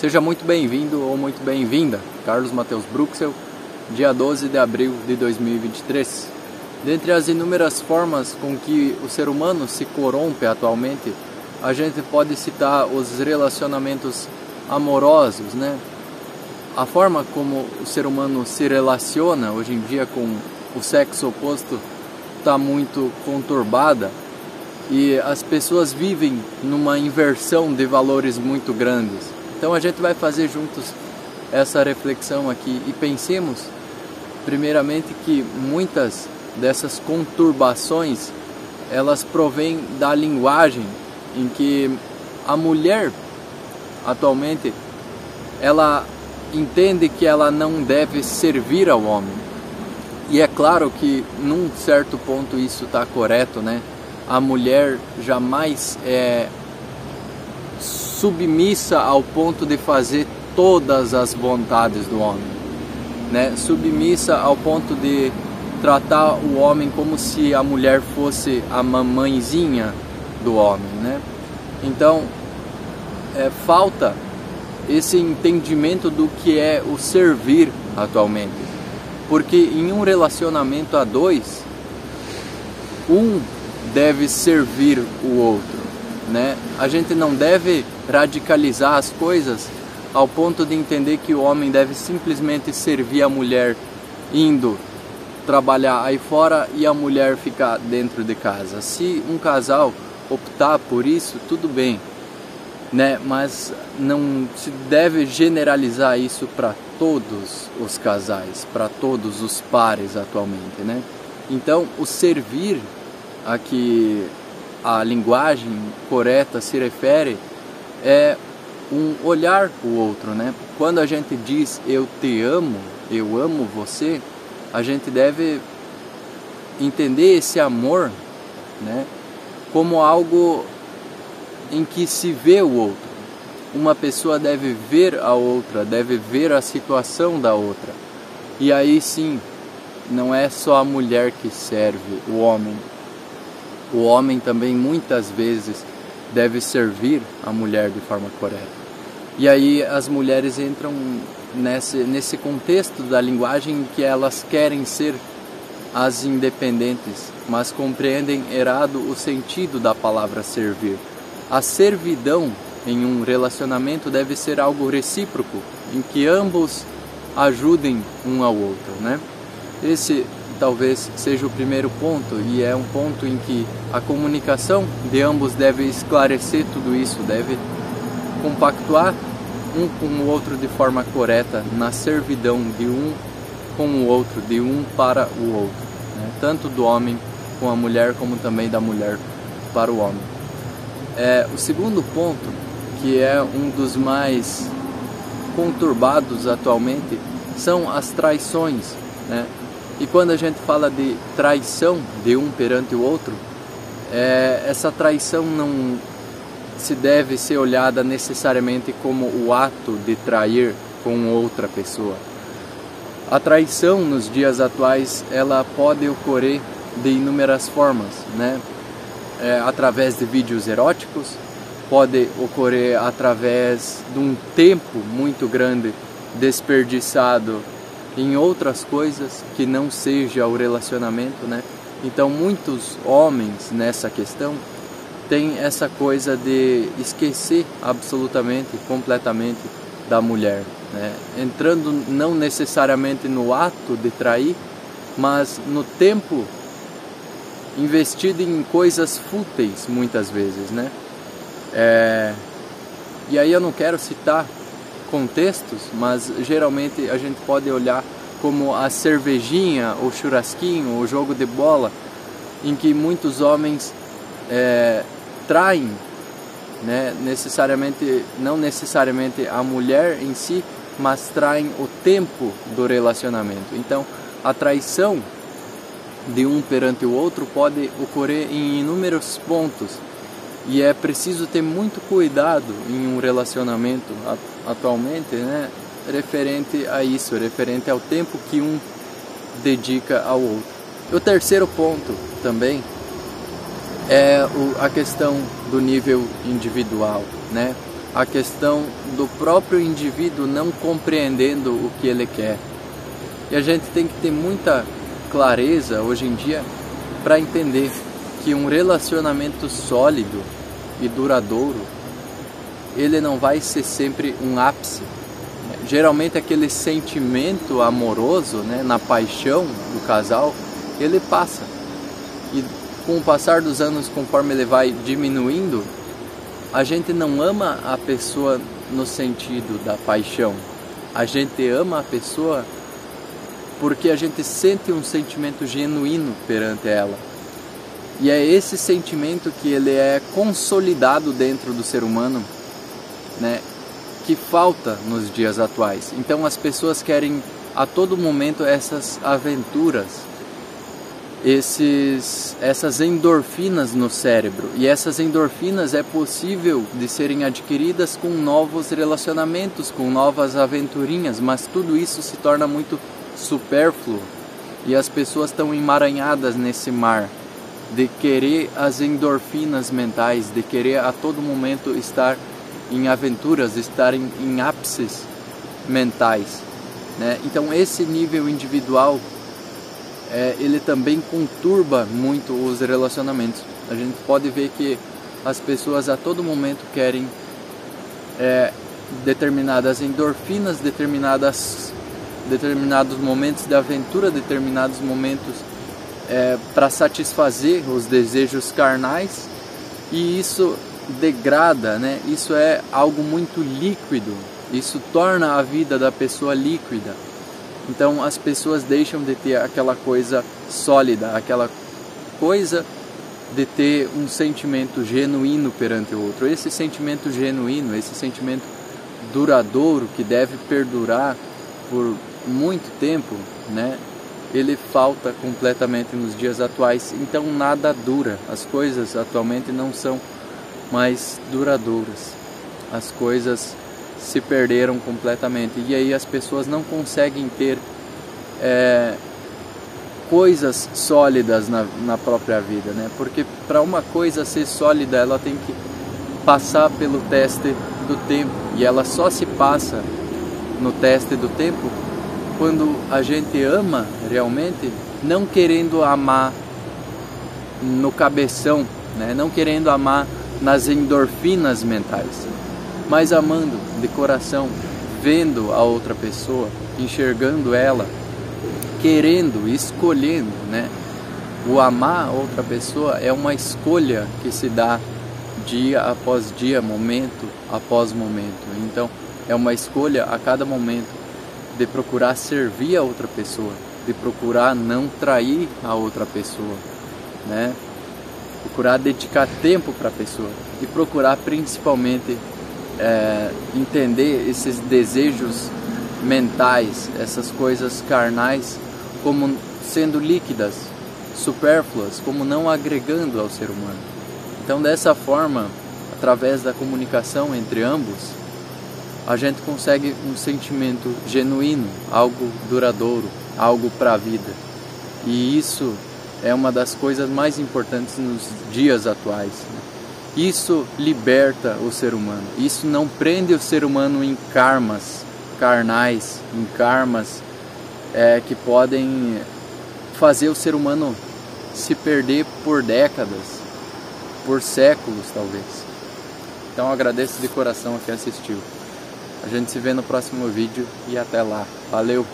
Seja muito bem-vindo ou muito bem-vinda, Carlos Matheus Bruxel, dia 12 de abril de 2023. Dentre as inúmeras formas com que o ser humano se corrompe atualmente, a gente pode citar os relacionamentos amorosos, né? A forma como o ser humano se relaciona hoje em dia com o sexo oposto está muito conturbada e as pessoas vivem numa inversão de valores muito grandes. Então a gente vai fazer juntos essa reflexão aqui e pensemos primeiramente que muitas dessas conturbações elas provêm da linguagem em que a mulher atualmente ela entende que ela não deve servir ao homem. E é claro que num certo ponto isso está correto, né? A mulher jamais é submissa ao ponto de fazer todas as vontades do homem, né? Submissa ao ponto de tratar o homem como se a mulher fosse a mamãezinha do homem, né? Então falta esse entendimento do que é o servir atualmente, porque em um relacionamento a dois, um deve servir o outro, né? A gente não deve radicalizar as coisas ao ponto de entender que o homem deve simplesmente servir a mulher indo trabalhar aí fora e a mulher ficar dentro de casa. Se um casal optar por isso, tudo bem, né? Mas não se deve generalizar isso para todos os casais, para todos os pares atualmente, né? Então, o servir a que a linguagem correta se refere é um olhar o outro, né? Quando a gente diz eu te amo, eu amo você, a gente deve entender esse amor, né, como algo em que se vê o outro. Uma pessoa deve ver a outra, deve ver a situação da outra. E aí sim, não é só a mulher que serve o homem. O homem também muitas vezes deve servir a mulher de forma correta. E aí as mulheres entram nesse contexto da linguagem em que elas querem ser as independentes, mas compreendem errado o sentido da palavra servir. A servidão em um relacionamento deve ser algo recíproco, em que ambos ajudem um ao outro, né? Esse talvez seja o primeiro ponto, e é um ponto em que a comunicação de ambos deve esclarecer tudo isso, deve compactuar um com o outro de forma correta, na servidão de um com o outro, de um para o outro, né? Tanto do homem com a mulher, como também da mulher para o homem. O segundo ponto, que é um dos mais conturbados atualmente, são as traições, né? E quando a gente fala de traição de um perante o outro, essa traição não se deve ser olhada necessariamente como o ato de trair com outra pessoa. A traição nos dias atuais, ela pode ocorrer de inúmeras formas, né? Através de vídeos eróticos, pode ocorrer através de um tempo muito grande desperdiçado em outras coisas que não seja o relacionamento, né? Então muitos homens nessa questão têm essa coisa de esquecer absolutamente, completamente da mulher, né? Entrando não necessariamente no ato de trair, mas no tempo investido em coisas fúteis muitas vezes, né? E aí eu não quero citar contextos, mas geralmente a gente pode olhar como a cervejinha, o churrasquinho, o jogo de bola, em que muitos homens traem, né, não necessariamente a mulher em si, mas traem o tempo do relacionamento. Então a traição de um perante o outro pode ocorrer em inúmeros pontos. E é preciso ter muito cuidado em um relacionamento atualmente, né, referente a isso, referente ao tempo que um dedica ao outro. O terceiro ponto também é a questão do nível individual, né? a questão do próprio indivíduo não compreendendo o que ele quer. E a gente tem que ter muita clareza hoje em dia para entender que um relacionamento sólido e duradouro, ele não vai ser sempre um ápice. Geralmente aquele sentimento amoroso, né, na paixão do casal, ele passa. E com o passar dos anos, conforme ele vai diminuindo, a gente não ama a pessoa no sentido da paixão. A gente ama a pessoa porque a gente sente um sentimento genuíno perante ela. E é esse sentimento que ele é consolidado dentro do ser humano, né, que falta nos dias atuais. Então as pessoas querem a todo momento essas aventuras, essas endorfinas no cérebro. E essas endorfinas é possível de serem adquiridas com novos relacionamentos, com novas aventurinhas, mas tudo isso se torna muito supérfluo e as pessoas estão emaranhadas nesse mar de querer as endorfinas mentais, de querer a todo momento estar em aventuras, estar em ápices mentais, né? Então esse nível individual ele também conturba muito os relacionamentos. A gente pode ver que as pessoas a todo momento querem determinadas endorfinas, determinados momentos de aventura, determinados momentos para satisfazer os desejos carnais, e isso degrada, né? Isso é algo muito líquido, isso torna a vida da pessoa líquida. Então as pessoas deixam de ter aquela coisa sólida, aquela coisa de ter um sentimento genuíno perante o outro. Esse sentimento genuíno, esse sentimento duradouro que deve perdurar por muito tempo, né? Ele falta completamente nos dias atuais. Então nada dura. As coisas atualmente não são mais duradouras. As coisas se perderam completamente, e aí as pessoas não conseguem ter coisas sólidas na própria vida, né? Porque para uma coisa ser sólida, ela tem que passar pelo teste do tempo, e ela só se passa no teste do tempo quando a gente ama realmente, não querendo amar no cabeção, né? Não querendo amar nas endorfinas mentais, mas amando de coração, vendo a outra pessoa, enxergando ela, querendo, escolhendo, né? O amar a outra pessoa é uma escolha que se dá dia após dia, momento após momento. Então é uma escolha a cada momento de procurar servir a outra pessoa, de procurar não trair a outra pessoa, né? Procurar dedicar tempo para a pessoa e procurar principalmente entender esses desejos mentais, essas coisas carnais, como sendo líquidas, supérfluas, como não agregando ao ser humano. Então dessa forma, através da comunicação entre ambos, a gente consegue um sentimento genuíno, algo duradouro, algo para a vida. E isso é uma das coisas mais importantes nos dias atuais, né? Isso liberta o ser humano. Isso não prende o ser humano em karmas carnais, em karmas que podem fazer o ser humano se perder por décadas, por séculos talvez. Então eu agradeço de coração a quem assistiu. A gente se vê no próximo vídeo e até lá. Valeu!